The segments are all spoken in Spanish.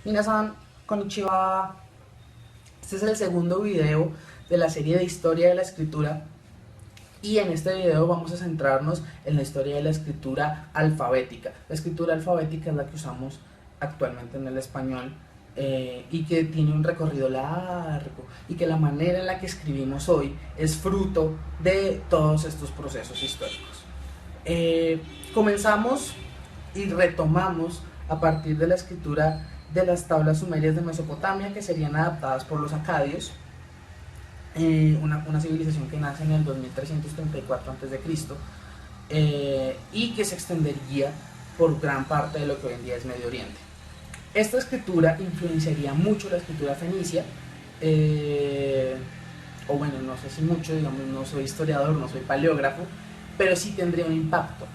Minasan, konnichiwa. Este es el segundo video de la serie de historia de la escritura y en este video vamos a centrarnos en la historia de la escritura alfabética. La escritura alfabética es la que usamos actualmente en el español y que tiene un recorrido largo y que la manera en la que escribimos hoy es fruto de todos estos procesos históricos. Comenzamos y retomamos a partir de la escritura de las tablas sumerias de Mesopotamia, que serían adaptadas por los acadios, una civilización que nace en el 2334 a.C. Y que se extendería por gran parte de lo que hoy en día es Medio Oriente. Esta escritura influenciaría mucho la escritura fenicia, o bueno, no sé si mucho, digamos, no soy historiador, no soy paleógrafo, pero sí tendría un impacto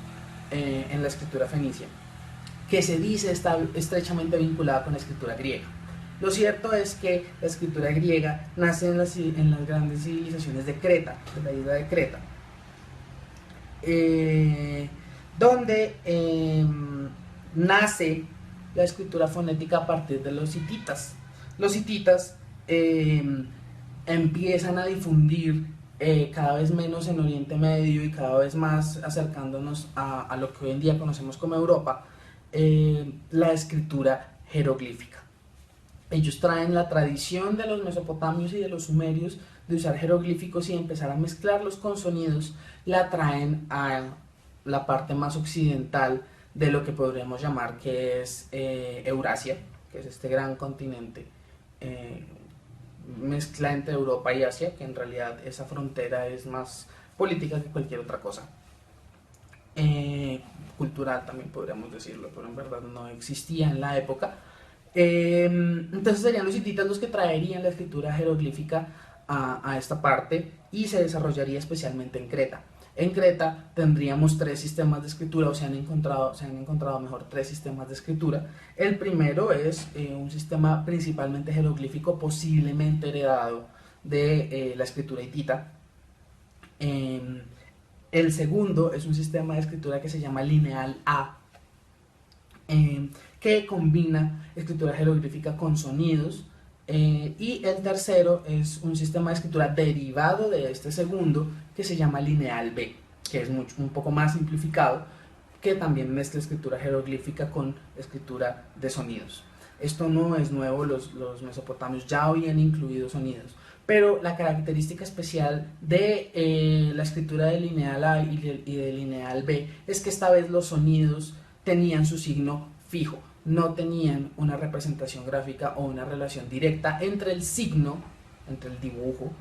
en la escritura fenicia, que se dice está estrechamente vinculada con la escritura griega. Lo cierto es que la escritura griega nace en las grandes civilizaciones de Creta, de la isla de Creta, donde nace la escritura fonética a partir de los hititas. Los hititas empiezan a difundir cada vez menos en Oriente Medio y cada vez más acercándonos a lo que hoy en día conocemos como Europa, la escritura jeroglífica. Ellos traen la tradición de los mesopotamios y de los sumerios de usar jeroglíficos y empezar a mezclarlos con sonidos, la traen a la parte más occidental de lo que podríamos llamar que es Eurasia, que es este gran continente, mezcla entre Europa y Asia, que en realidad esa frontera es más política que cualquier otra cosa. Cultural también podríamos decirlo, pero en verdad no existía en la época. Entonces serían los hititas los que traerían la escritura jeroglífica a esta parte y se desarrollaría especialmente en Creta. En Creta tendríamos tres sistemas de escritura, o se han encontrado mejor tres sistemas de escritura. El primero es un sistema principalmente jeroglífico, posiblemente heredado de la escritura hitita. El segundo es un sistema de escritura que se llama lineal A, que combina escritura jeroglífica con sonidos. Y el tercero es un sistema de escritura derivado de este segundo que se llama lineal B, que es un poco más simplificado, que también mezcla escritura jeroglífica con escritura de sonidos. Esto no es nuevo, los mesopotamios ya habían incluido sonidos, pero la característica especial de la escritura de lineal A y de lineal B es que esta vez los sonidos tenían su signo fijo, no tenían una representación gráfica o una relación directa entre el signo, entre el dibujo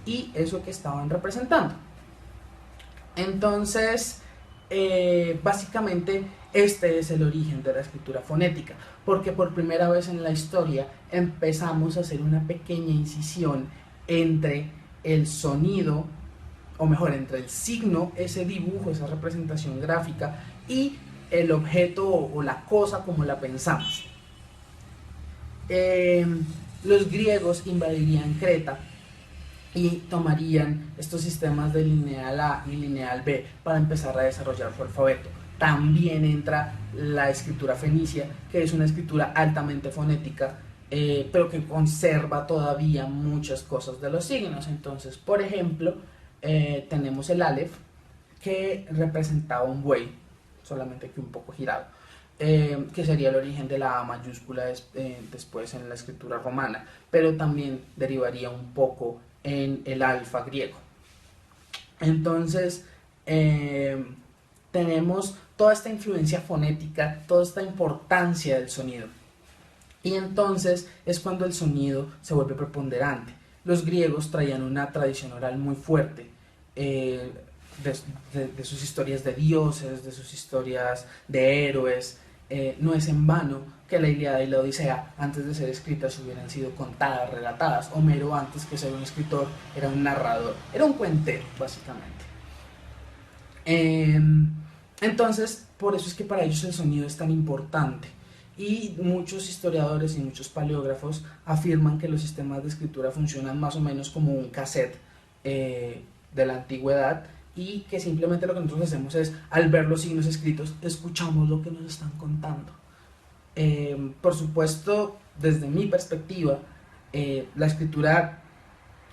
y eso que estaban representando. Entonces, básicamente este es el origen de la escritura fonética, porque por primera vez en la historia empezamos a hacer una pequeña incisión entre el sonido, o mejor, entre el signo, ese dibujo, esa representación gráfica, y el objeto o la cosa como la pensamos. Los griegos invadirían Creta y tomarían estos sistemas de lineal A y lineal B para empezar a desarrollar su alfabeto. También entra la escritura fenicia, que es una escritura altamente fonética, pero que conserva todavía muchas cosas de los signos. Entonces, por ejemplo, tenemos el Aleph, que representaba un buey, solamente que un poco girado, que sería el origen de la A mayúscula después en la escritura romana, pero también derivaría un poco en el alfa griego. Entonces, tenemos toda esta influencia fonética, toda esta importancia del sonido. Y entonces es cuando el sonido se vuelve preponderante. Los griegos traían una tradición oral muy fuerte, de sus historias de dioses, de sus historias de héroes. No es en vano que la Ilíada y la Odisea, antes de ser escritas, hubieran sido contadas, relatadas. Homero, antes que ser un escritor, era un narrador, era un cuentero, básicamente. Entonces, por eso es que para ellos el sonido es tan importante. Y muchos historiadores y muchos paleógrafos afirman que los sistemas de escritura funcionan más o menos como un cassette de la antigüedad, y que simplemente lo que nosotros hacemos es, al ver los signos escritos, escuchamos lo que nos están contando. Por supuesto, desde mi perspectiva, la escritura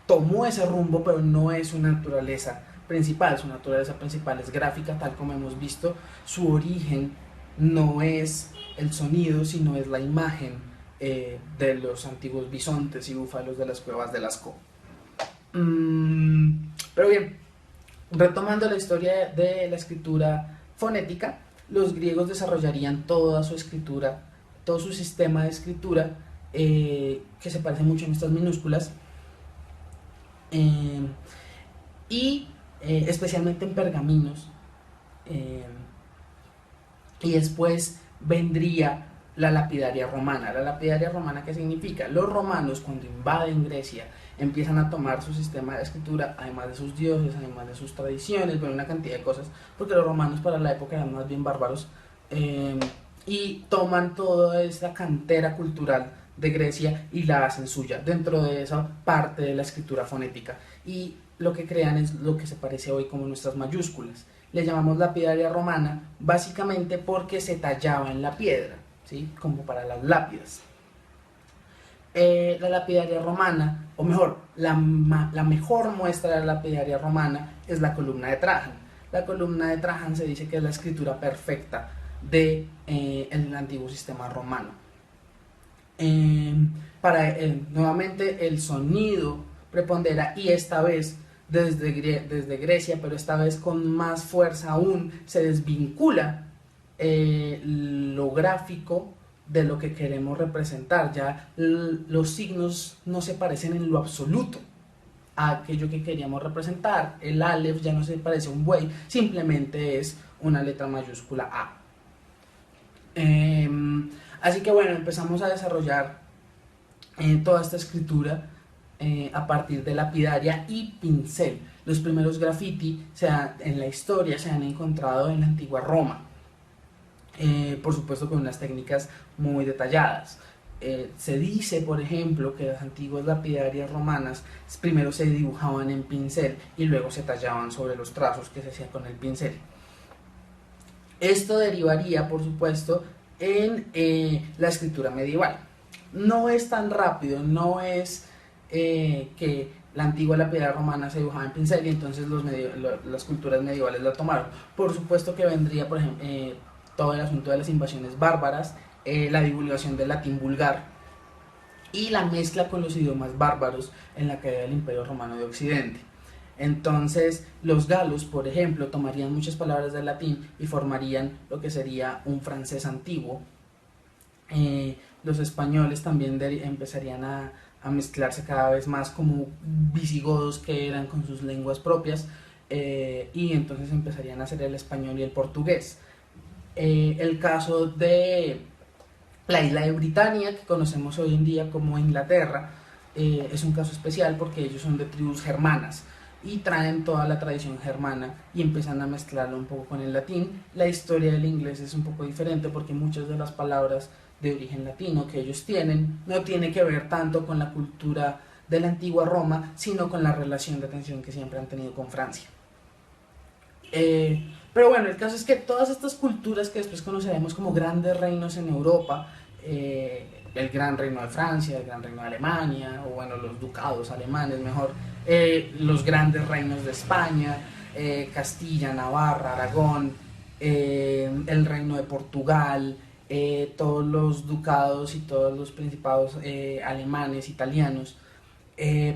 tomó ese rumbo, pero no es su naturaleza principal. Su naturaleza principal es gráfica, tal como hemos visto. Su origen no es el sonido, sino es la imagen de los antiguos bisontes y búfalos de las cuevas de Lascaux. Pero bien, retomando la historia de la escritura fonética, los griegos desarrollarían toda su escritura, todo su sistema de escritura, que se parece mucho en estas minúsculas, eh, y especialmente en pergaminos, eh, y después vendría la lapidaria romana. La lapidaria romana, ¿qué significa? Los romanos, cuando invaden Grecia, empiezan a tomar su sistema de escritura, además de sus dioses, además de sus tradiciones, bueno, una cantidad de cosas, porque los romanos para la época eran más bien bárbaros, y toman toda esa cantera cultural de Grecia y la hacen suya, dentro de esa parte de la escritura fonética. Y lo que crean es lo que se parece hoy como nuestras mayúsculas. Le llamamos lapidaria romana básicamente porque se tallaba en la piedra, ¿sí? Como para las lápidas. La lapidaria romana, o mejor, la mejor muestra de la lapidaria romana es la columna de Trajan. La columna de Trajan se dice que es la escritura perfecta del antiguo sistema romano. Nuevamente el sonido prepondera, y esta vez desde Grecia, pero esta vez con más fuerza aún, se desvincula lo gráfico de lo que queremos representar. Ya los signos no se parecen en lo absoluto a aquello que queríamos representar. El Aleph ya no se parece a un buey, simplemente es una letra mayúscula A. Así que bueno, empezamos a desarrollar toda esta escritura a partir de lapidaria y pincel. Los primeros graffiti en la historia se han encontrado en la antigua Roma, por supuesto con unas técnicas muy detalladas. Se dice, por ejemplo, que las antiguas lapidarias romanas primero se dibujaban en pincel y luego se tallaban sobre los trazos que se hacían con el pincel. Esto derivaría, por supuesto, en la escritura medieval. No es tan rápido, no es que la antigua lapidaria romana se dibujaba en pincel y entonces las culturas medievales la tomaron. Por supuesto que vendría, por ejemplo, todo el asunto de las invasiones bárbaras, la divulgación del latín vulgar y la mezcla con los idiomas bárbaros en la caída del Imperio Romano de Occidente. Entonces los galos, por ejemplo, tomarían muchas palabras del latín y formarían lo que sería un francés antiguo. Los españoles también empezarían a mezclarse cada vez más como visigodos que eran con sus lenguas propias, y entonces empezarían a hacer el español y el portugués. El caso de la isla de Britania, que conocemos hoy en día como Inglaterra, es un caso especial porque ellos son de tribus germanas y traen toda la tradición germana y empiezan a mezclarlo un poco con el latín. La historia del inglés es un poco diferente porque muchas de las palabras de origen latino que ellos tienen no tiene que ver tanto con la cultura de la antigua Roma, sino con la relación de tensión que siempre han tenido con Francia. Pero bueno, el caso es que todas estas culturas que después conoceremos como grandes reinos en Europa, el gran reino de Francia, el gran reino de Alemania, o bueno, los ducados alemanes mejor, los grandes reinos de España, Castilla, Navarra, Aragón, el reino de Portugal, todos los ducados y todos los principados alemanes, italianos,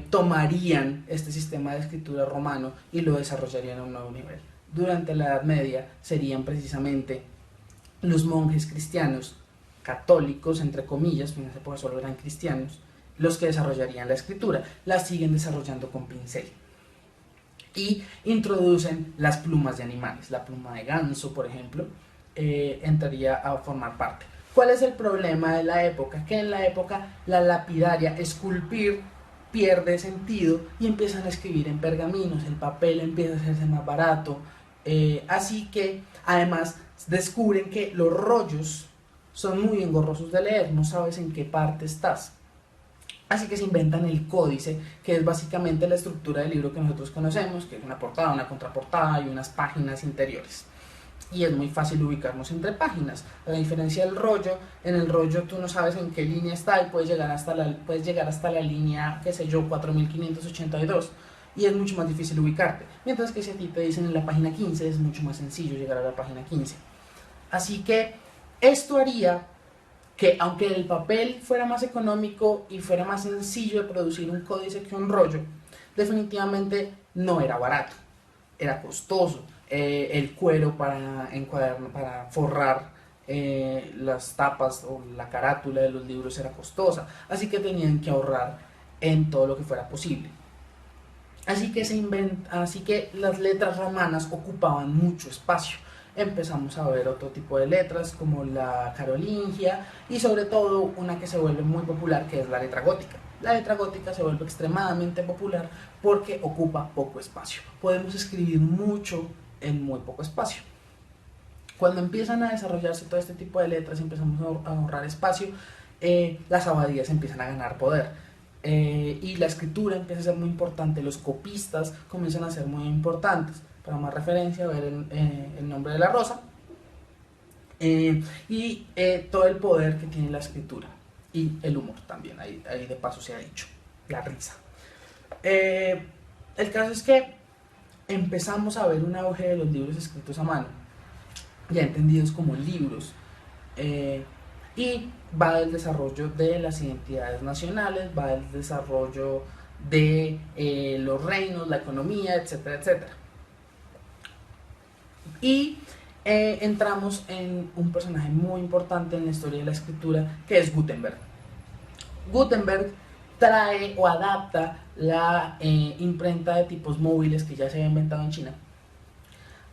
tomarían este sistema de escritura romano y lo desarrollarían a un nuevo nivel. Durante la Edad Media serían precisamente los monjes cristianos, católicos entre comillas, en esa época solo eran cristianos, los que desarrollarían la escritura. La siguen desarrollando con pincel y introducen las plumas de animales. La pluma de ganso, por ejemplo, entraría a formar parte. ¿Cuál es el problema de la época? Que en la época la lapidaria, esculpir, pierde sentido y empiezan a escribir en pergaminos, el papel empieza a hacerse más barato, así que además descubren que los rollos son muy engorrosos de leer, no sabes en qué parte estás. Así que se inventan el códice, que es básicamente la estructura del libro que nosotros conocemos, que es una portada, una contraportada y unas páginas interiores. y es muy fácil ubicarnos entre páginas. A diferencia del rollo, en el rollo tú no sabes en qué línea está y puedes llegar hasta la línea, qué sé yo, 4582 y es mucho más difícil ubicarte. Mientras que si a ti te dicen en la página 15 es mucho más sencillo llegar a la página 15. Así que esto haría que aunque el papel fuera más económico y fuera más sencillo de producir un códice que un rollo, definitivamente no era barato, era costoso. El cuero para forrar las tapas o la carátula de los libros era costosa, así que tenían que ahorrar en todo lo que fuera posible. Así que las letras romanas ocupaban mucho espacio. Empezamos a ver otro tipo de letras como la carolingia y sobre todo una que se vuelve muy popular, que es la letra gótica. La letra gótica se vuelve extremadamente popular porque ocupa poco espacio. Podemos escribir mucho en muy poco espacio. Cuando empiezan a desarrollarse todo este tipo de letras y empezamos a ahorrar espacio, las abadías empiezan a ganar poder. Y la escritura empieza a ser muy importante, los copistas comienzan a ser muy importantes. Para más referencia, ver el nombre de la rosa y todo el poder que tiene la escritura y el humor también, ahí de paso se ha dicho, la risa. El caso es que empezamos a ver un auge de los libros escritos a mano, ya entendidos como libros, y va del desarrollo de las identidades nacionales, va del desarrollo de los reinos, la economía, etcétera, etcétera. Y entramos en un personaje muy importante en la historia de la escritura, que es Gutenberg. Gutenberg trae o adapta la imprenta de tipos móviles que ya se había inventado en China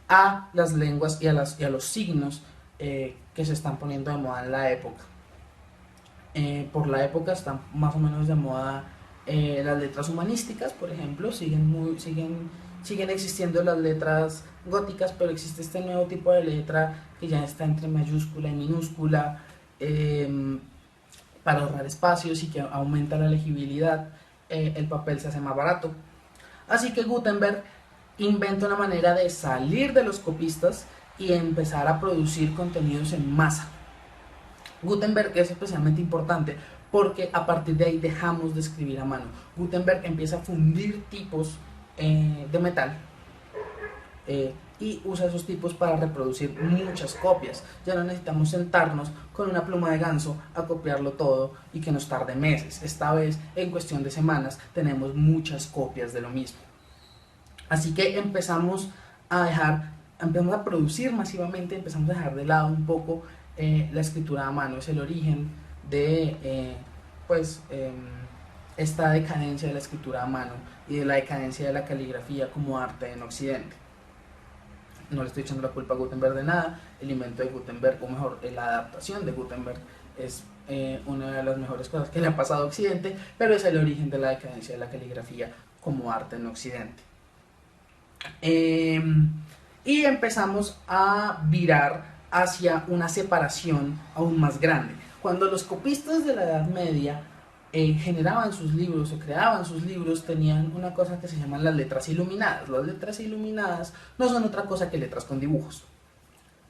a las lenguas y a los signos que se están poniendo de moda en la época. Por la época están más o menos de moda las letras humanísticas, por ejemplo, siguen existiendo las letras góticas, pero existe este nuevo tipo de letra que ya está entre mayúscula y minúscula, para ahorrar espacios y que aumenta la legibilidad. El papel se hace más barato. Así que Gutenberg inventa una manera de salir de los copistas y empezar a producir contenidos en masa. Gutenberg es especialmente importante porque a partir de ahí dejamos de escribir a mano. Gutenberg empieza a fundir tipos de metal y usa esos tipos para reproducir muchas copias. Ya no necesitamos sentarnos con una pluma de ganso a copiarlo todo y que nos tarde meses. Esta vez, en cuestión de semanas, tenemos muchas copias de lo mismo. Así que empezamos a producir masivamente, empezamos a dejar de lado un poco la escritura a mano. Es el origen de esta decadencia de la escritura a mano y de la decadencia de la caligrafía como arte en Occidente. No le estoy echando la culpa a Gutenberg de nada. El invento de Gutenberg, o mejor, la adaptación de Gutenberg es una de las mejores cosas que le ha pasado a Occidente, pero es el origen de la decadencia de la caligrafía como arte en Occidente. Y empezamos a virar hacia una separación aún más grande. Cuando los copistas de la Edad Media generaban sus libros o creaban sus libros, tenían una cosa que se llaman las letras iluminadas. Las letras iluminadas no son otra cosa que letras con dibujos.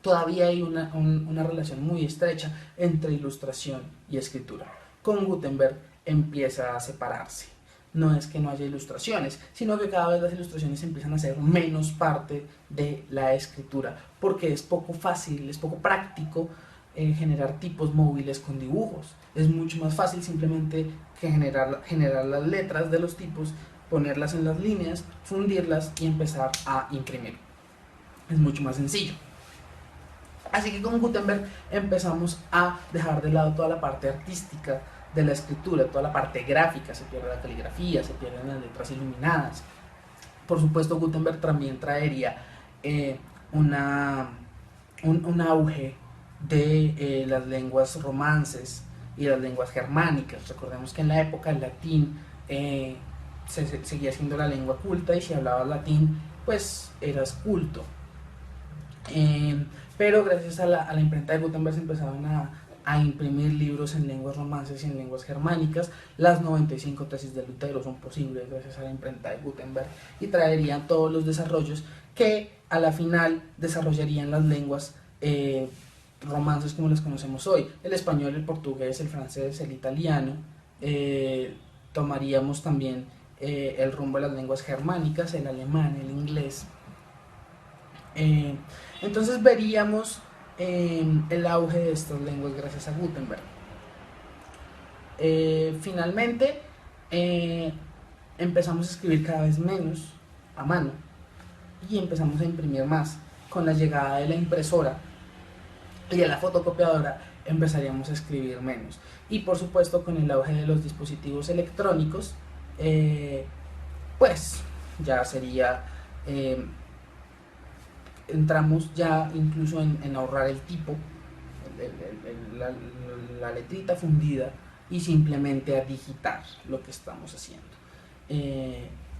Todavía hay una relación muy estrecha entre ilustración y escritura. Con Gutenberg empieza a separarse. No es que no haya ilustraciones, sino que cada vez las ilustraciones empiezan a ser menos parte de la escritura, porque es poco fácil, es poco práctico generar tipos móviles con dibujos. Es mucho más fácil simplemente que generar las letras de los tipos, ponerlas en las líneas, fundirlas y empezar a imprimir. Es mucho más sencillo. Así que con Gutenberg empezamos a dejar de lado toda la parte artística de la escritura, toda la parte gráfica, se pierde la caligrafía, se pierden las letras iluminadas. Por supuesto, Gutenberg también traería un auge de las lenguas romances y las lenguas germánicas. Recordemos que en la época el latín seguía siendo la lengua culta y si hablabas latín, pues eras culto. Pero gracias a la imprenta de Gutenberg se empezaron a imprimir libros en lenguas romances y en lenguas germánicas. Las 95 tesis de Lutero son posibles gracias a la imprenta de Gutenberg y traerían todos los desarrollos que a la final desarrollarían las lenguas romances como las conocemos hoy: el español, el portugués, el francés, el italiano. Tomaríamos también el rumbo de las lenguas germánicas, el alemán, el inglés. Entonces veríamos el auge de estas lenguas gracias a Gutenberg. Finalmente empezamos a escribir cada vez menos a mano y empezamos a imprimir más. Con la llegada de la impresora y de la fotocopiadora empezaríamos a escribir menos. Y por supuesto, con el auge de los dispositivos electrónicos, pues ya sería, entramos ya incluso en ahorrar el tipo, la letrita fundida, y simplemente a digitar lo que estamos haciendo.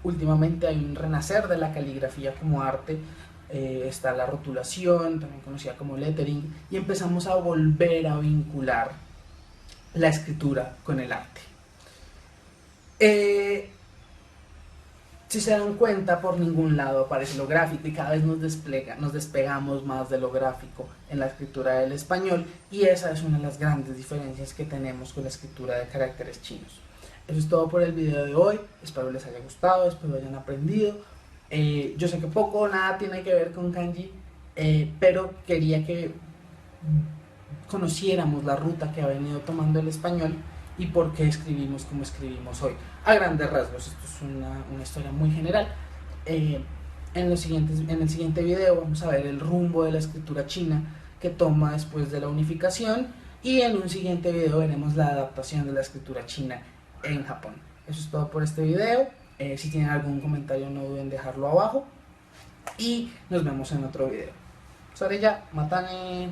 Últimamente hay un renacer de la caligrafía como arte. Está la rotulación, también conocida como lettering, y empezamos a volver a vincular la escritura con el arte. Si se dan cuenta, por ningún lado aparece lo gráfico y cada vez nos despegamos más de lo gráfico en la escritura del español, y esa es una de las grandes diferencias que tenemos con la escritura de caracteres chinos. Eso es todo por el video de hoy, espero les haya gustado, espero hayan aprendido. Yo sé que poco o nada tiene que ver con kanji, pero quería que conociéramos la ruta que ha venido tomando el español y por qué escribimos como escribimos hoy. A grandes rasgos, esto es una historia muy general. En el siguiente video vamos a ver el rumbo de la escritura china que toma después de la unificación, y en un siguiente video veremos la adaptación de la escritura china en Japón. Eso es todo por este video. Si tienen algún comentario, no duden en dejarlo abajo, y nos vemos en otro video. Sore ya, matane.